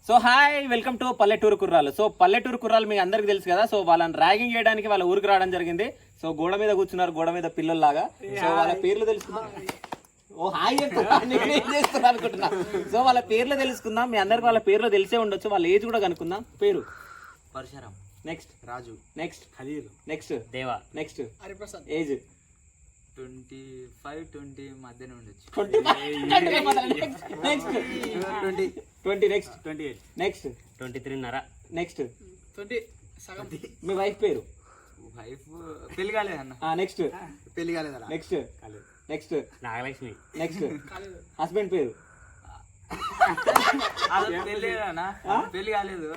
So hi welcome to పల్లెటూరు కుర్రాలు. So పల్లెటూరు కుర్రాలు మీకు అందరికి తెలుసు కదా. సో వాళ్ళని ర్యాగింగ్ చేయడానికి వాళ్ళ ఊరికి రావడం జరిగింది. సో గోడ మీద కూర్చున్నారు, గోడ మీద పిల్లల్లాగా. సో వాళ్ళ పేర్లు తెలుసుకుందాం. ఓ హాయ్ చేస్తున్నా అనుకుంటున్నా. సో వాళ్ళ పేర్లు తెలుసుకుందాం. మీ అందరికి వాళ్ళ పేర్లు తెలిసే ఉండొచ్చు. వాళ్ళ ఏజ్ కూడా కనుక్కుందాం. పేరు పరశురాం, నెక్స్ట్ రాజు, నెక్స్ట్ ఖలీల్, నెక్స్ట్ దేవా, నెక్స్ట్ హరిప్రసాద్. ఏజ్ 25-20 మధ్యన ఉండొచ్చు. 20 నెక్స్ట్ 28, నెక్స్ట్ 23.5. నెక్స్ట్ 20 సగం. మీ వైఫ్ పేరు వైఫ్ పెళ్లి కాలేదు అన్న. నెక్స్ట్ పెళ్లి కాలేదు నెక్స్ట్ నెక్స్ట్ నాగలక్ష్మి. నెక్స్ట్ కాలేదు. హస్బెండ్ పేరు పెళ్లి పెళ్లి కాలేదు.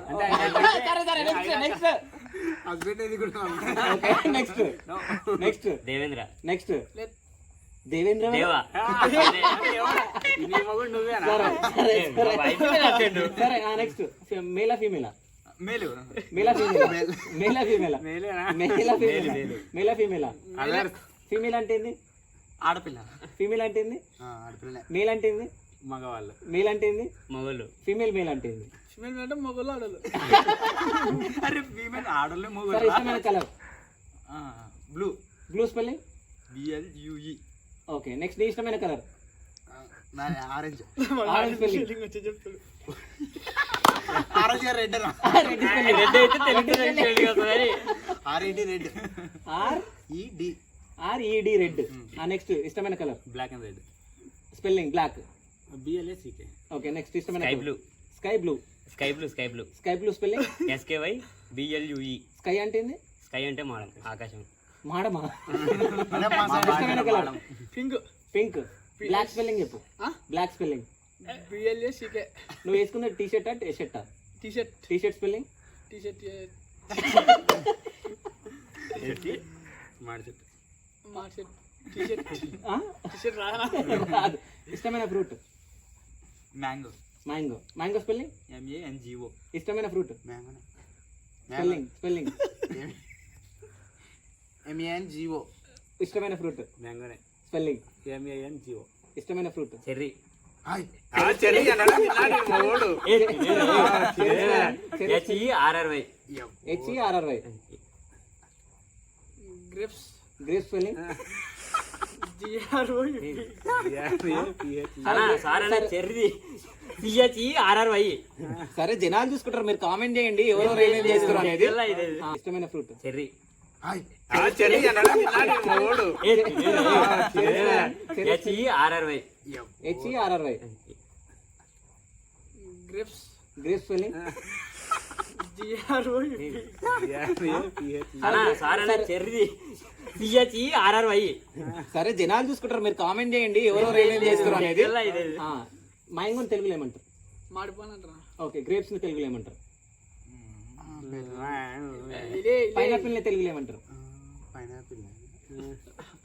హస్బెండ్ ఏది కూడా నెక్స్ట్ నెక్స్ట్ దేవేంద్ర. నెక్స్ట్ లేదు. దేవేంద్ర దేవా. సరే నెక్స్ట్ మేలా ఫీమేలా మేలు మేలా ఫీమేలా మేలా ఫీమేలా మేలా ఫీమేలా మేలా ఫీమేలా ఫీమేల్ అంటే ఏంది? ఆడపిల్ల. ఫీమేల్ అంటే ఏంది? ఆడపిల్ల. మేల్ అంటే ఏంది? మగవాళ్ళు. మేల్ అంటే ఏంది? మగవాళ్ళు. ఫీమేల్ మేల్ అంటే ఏంది? ఫిమేల్ అంటే మొగలు ఆడలు. అరే ఫీమేల్ ఆడలే సరే మగవాళ్ళు. ఇష్టమైన colour blue. Blue spelling BLUE. Okay. Next నీ ఇష్టమైన కలర్ ఆరెంజ్. ఆరెంజ్ స్పెల్లింగ్ వచ్చి చెప్తాడు. ఆరెంజ్ రెడ్ అన్న. Red spelling red. RED. RED red. Next ఇష్టమైన colour black and red. Spelling black. BLACK. Okay. Next ఇష్టమైన sky blue. Sky blue. Sky blue spelling SKY BLUE. Sky అంటే ఏంది? Sky అంటే మాడం, ఆకాశం. మాడమా? ఇష్టమైన colour pink. Pink. Black spelling చెప్పు. Black spelling BLACK. నువ్వు వేసుకున్న టీ షర్టా టీ షర్టా? T shirt. T shirt spelling T shirt. మాడి చెట్టు. మా shirt. T shirt. T shirt రాదా? రాదు. ఇష్టమైన fruit mango. Mango. Mango spelling MANGO. ఇష్టమైన ఫ్రూట్ మ్యాంగో. Spelling MANGO. ఇష్టమైన ఫ్రూట్ మ్యాంగోనే. Spelling MANGO. ఇష్టమైన fruit cherry. HERRY. Grapes. Grape spelling GROUP. సరే జనాలు చూసుకుంటారు, మీరు కామెంట్ చేయండి ఎవరో రేడియం చేస్తారు అనేది. ఇష్టమైన fruit cherry. HERRY. Grapes. Grape spelling GROUP. సరే జనాలు చూసుకుంటారు, మీరు కామెంట్ చేయండి ఎవరో రేడియం చేస్తారు అనేది. మ్యాంగోని తెలుగులో ఏమంటారు? మాడిపోనంటారా? ఓకే. గ్రేప్స్ ని తెలుగులో ఏమంటారు? ఇదే పైనాపిల్ ని తెలుగులో ఏమంటారు?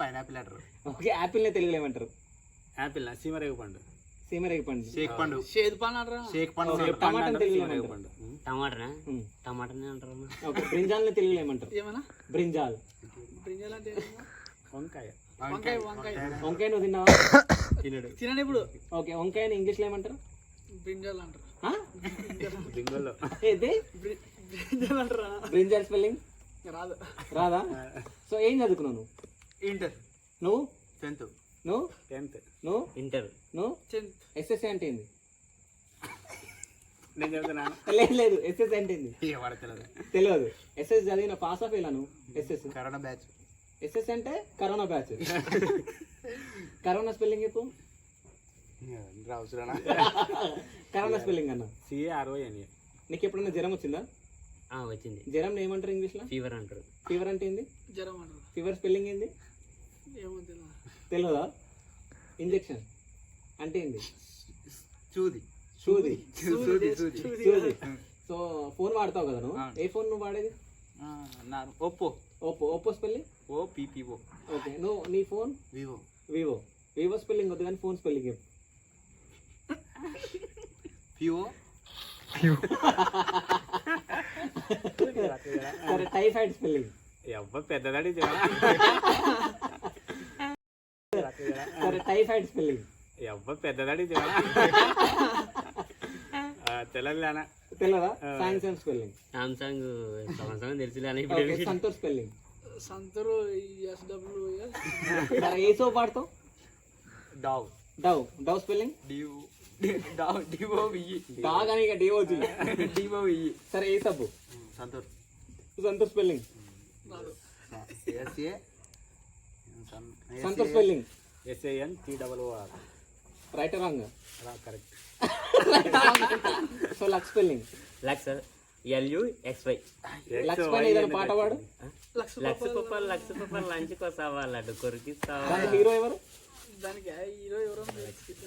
పైనాపిల్ అంటారు. ఓకే. యాపిల్ ని తెలుగులో ఏమంటారు? యాపిల్. సీమరేగు పండు. సీమరేగి పండు. షేక్ పండు. షేద్ పాన్ అంటారా? షేక్ పండు. టమాటాని తెలుగులో ఏమంటారు? టమాటా. టమాటానే అంటారు. ఓకే. బ్రింజాల్ ని తెలుగులో ఏమంటారు? ఏమన్నా బ్రింజాల్. బ్రింజాల్ అంటే వంకాయ. వంకాయ. వంకాయ. వంకాయ నువ్వు తిన్నావా? తినండి ఇప్పుడు. ఓకే. వంకాయని ఇంగ్లీష్ లో ఏమంటారు? బ్రింజాల్ అంటారు. లింగోలో. ఏది? బ్రింజాల్ అంటారా? బ్రింజాల్ స్పెల్లింగ్ రాదు. రాదా? సో ఏం చదువుకున్నావు నువ్వు? ఇంటర్. నువ్వు 10th. నువ్వు 10th. నువ్వు ఇంటర్. నువ్వు 10th. ఎస్ఎస్సి అంటే ఏంది? నేను చెప్తున్నాను. లేదు ఎస్ఎస్సి అంటే ఏంది పడతలేదు. తెలియదు. ఎస్ఎస్ చదివిన పాస్ ఆఫ్ ఎలా నువ్వు? SS corona batch. ఎస్ఎస్ అంటే కరోనా బ్యాచ్. కరోనా స్పెల్లింగ్ చెప్పు. రావుసురానా. కరోనా స్పెల్లింగ్ అన్న. CARONA. నీకు ఎప్పుడైనా జ్వరం వచ్చిందా? వచ్చింది. జ్వరం ఏమంటారు ఇంగ్లీష్ లో? ఫీవర్ అంటారు. ఫీవర్ అంటే ఏంది? జ్వరం అంటారు. ఫీవర్ స్పెల్లింగ్ ఏంది? ఏమో తెలియదు. తెలియదా? ఇంజెక్షన్ అంటే ఏంది? చూది. సూది. చూది. సో ఫోన్ వాడతావు కదా నువ్వు? ఏ ఫోన్ నువ్వు వాడేది? Oppo. Oppo spelling OPPO. Okay. నువ్వు నీ ఫోన్ వివో. వివో స్పెల్లింగ్ వద్దు కానీ ఫోన్ స్పెల్లింగ్ చెప్పు. PO. సరే టైఫాయిడ్ స్పెల్లింగ్ పెద్దదాడి. సరే టైఫాయిడ్ స్పెల్లింగ్ పెద్దదాడి. తెలంగాణ తెలియదా? సాయంత్రం స్పెల్లింగ్. సామ్సంగ్ సంవత్సరం తెలుసులే అని ఓకే, సంతూర్ స్పెల్లింగ్. సంతరు SW సరే, ఏ సోప్ వాడతావు? Dove Dove. Dove spelling. DOVE dog అని ఇక డిఓజీ. DOVE సరే, ఏ సబ్బు? Santoor Santoor spelling. Santoor spelling. SANTOOR right wrong? Correct. So Lux spelling. Lux LUXY. Lux పైన ఏదైనా పాట పాడు. లక్ష లక్స్ పప్పర్ లంచ్ కోసావా లడ్డు కొరికిస్తావా. దాంట్లో హీరో ఎవరు? దానికి హీరో ఎవరో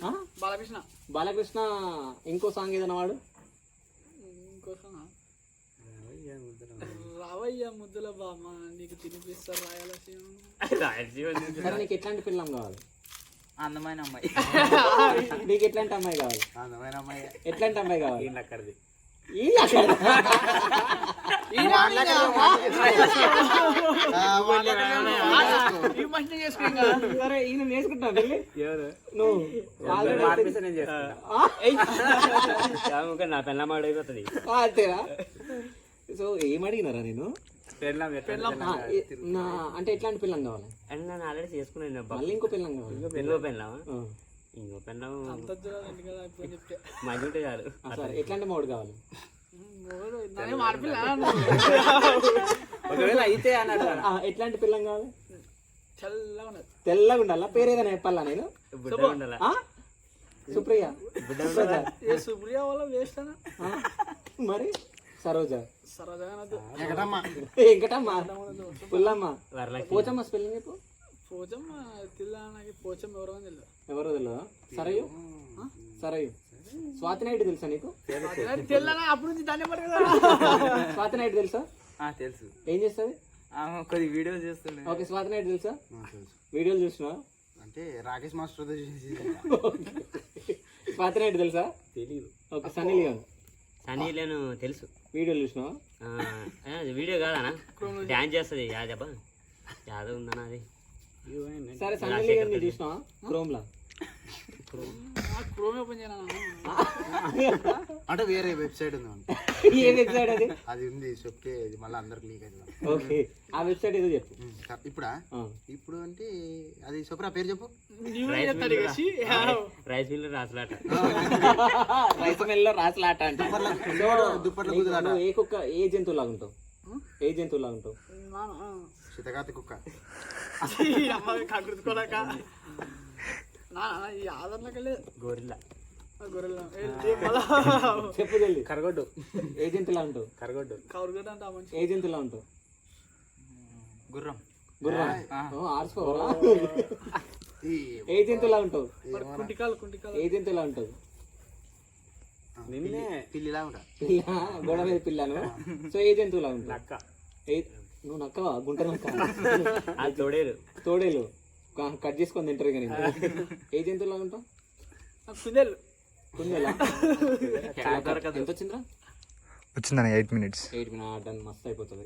ఆ? బాలకృష్ణ. బాలకృష్ణ. ఇంకో సాంగ్ ఏదైనా వాడు. ఇంకోసం రావయ్య ముద్దుల బామ్మ నీకు తినిపిస్తారు రాయలసీమ. సరే, నీకు ఎట్లాంటి పిల్లం కావాలి? అందమైన అమ్మాయి. నీకు ఎట్లాంటి అమ్మాయి కావాలి? అందమైన అమ్మాయి. ఎట్లాంటి అమ్మాయి కావాలి? అక్కడిది ఈ లక్ష- ఈ మనిషి చేసుకో. సరే, ఈయన నేర్చుకుంటున్నా వెళ్ళి ఎవరు నువ్వు. మార్పిస్తే నేను చేస్తున్నా. నా పెళ్ళ మాడైపోతుంది. అంతేనా? సో ఏం అడిగినారా నేను? పెళ్ళాం అంటే ఎట్లాంటి పిల్లం కావాలి? అండ్ నేను ఆల్రెడీ చేసుకున్నాను. మళ్ళీ ఇంకో పిల్లం కావాలి. ఇంకో పెళ్ళామా? ఆ. ఇంకో పెళ్ళం అంత దూరం ఎందుకు కదా ఇప్పుడు చెప్తే. మంచి ఉంటే చాలు. సరే, ఎట్లాంటి మోడు కావాలి? మొగడు నానేం ఆడపిల్ల ఒకవేళ అయితే అన్నాడు. ఎట్లాంటి పిల్లం కావాలి? చల్లగా ఉన్నది. తెల్లగా ఉండాలా? పేరు ఏదైనా చెప్పాలా నేను? బుడ్డ ఉండాలా? ఆ? సుప్రియ. సుప్రజ. ఏ సుప్రియ వల్ల వేస్ట్ అన్న. ఆ? మరి సరోజ. సరదాగా నద్దు. వెంకటమ్మ. పుల్లమ్మ. వరలక్ష్మి. పోచమ్మ స్పెల్లింగ్ చెప్పు. పోచమ్మ తిల్లానికి పోచమ్మ ఎవరో తెలియదు. ఎవరో తెలియదా? సరయు. సరయు. స్వాతి నాయుడు తెలుసా నీకు? తెల్లనా అప్పుడు నుంచి దాన్ని పడు కదా. స్వాతి నాయుడు తెలుసా? తెలుసు. ఏం చేస్తుంది? కొద్ది వీడియో చేస్తుండే. ఓకే, స్వాతి నాయుడు తెలుసా? వీడియోలు చూసినా? అంటే రాకేష్ మాస్టర్ స్వాతి నాయుడు తెలుసా? తెలియదు. Okay, Sunny Leone. సనీ లేను తెలుసు. వీడియోలు చూసినా? వీడియో కాదనా? డాన్స్ చేస్తుంది యాదబ్బా. యాదవ్ ఉందన్నా అది. సరే, సన్నీ లియోన్ ని చూసినా? క్రోమ్ లా. క్రోమ్ ఓపెన్ చేయనా? అంటే వేరే వెబ్సైట్ ఉంది. ఏ వెబ్సైట్ అది? అది ఉంది చెప్తే ఇది మళ్ళీ అందరికి లీక్ అవుతుంది. ఓకే, ఆ వెబ్సైట్ ఏదో చెప్పు. ఇప్పుడా? ఇప్పుడు అంటే అది చెప్పరా పేరు చెప్పు. రైస్ మిల్ రాసులాట. రైతు మెల్లో రాసులాట అంటే దుప్పట్ల కుదులాట. నువ్వు ఏ జంతువు లాగా ఉంటావు? ఏ జంతువు లాగా ఉంటావు? శీతకాతి కుక్క. కగురుకోలేక ఈ ఆదరణకెళ్ళి గోరిల్లా. గొర్రెలు చెప్పు తెలియదు. కరగొడ్డు. ఏ జంతువులా ఉంటావు? కరగొడ్డు. కౌరుగడ్డ అంటే ఆ మనిషి. ఏ జంతువులా ఉంటావు? గుర్రం. గుర్రం. ఆర్చుకోవరా? ఏ జంతువులా ఉంటావు? కుంటికాలు ఏ జంతువులా ఉంటావు? నిన్నే పిల్లిలా ఉంటా. పిల్ల. గోడ మీద పిల్లను. సో ఏ జంతువులా ఉంటావు? నక్క. నువ్వు నక్కవా? గుంట నక్క. అది తోడేరు. తోడేలు కట్ చేసుకొని తింటారు కానీ. ఏ జంతువులా ఉంటావు? కుందేలు. కుందేలా? ఎంత వచ్చిందిరా? వచ్చిందని 8 minutes. 8 minutes. మస్తు అయిపోతుంది.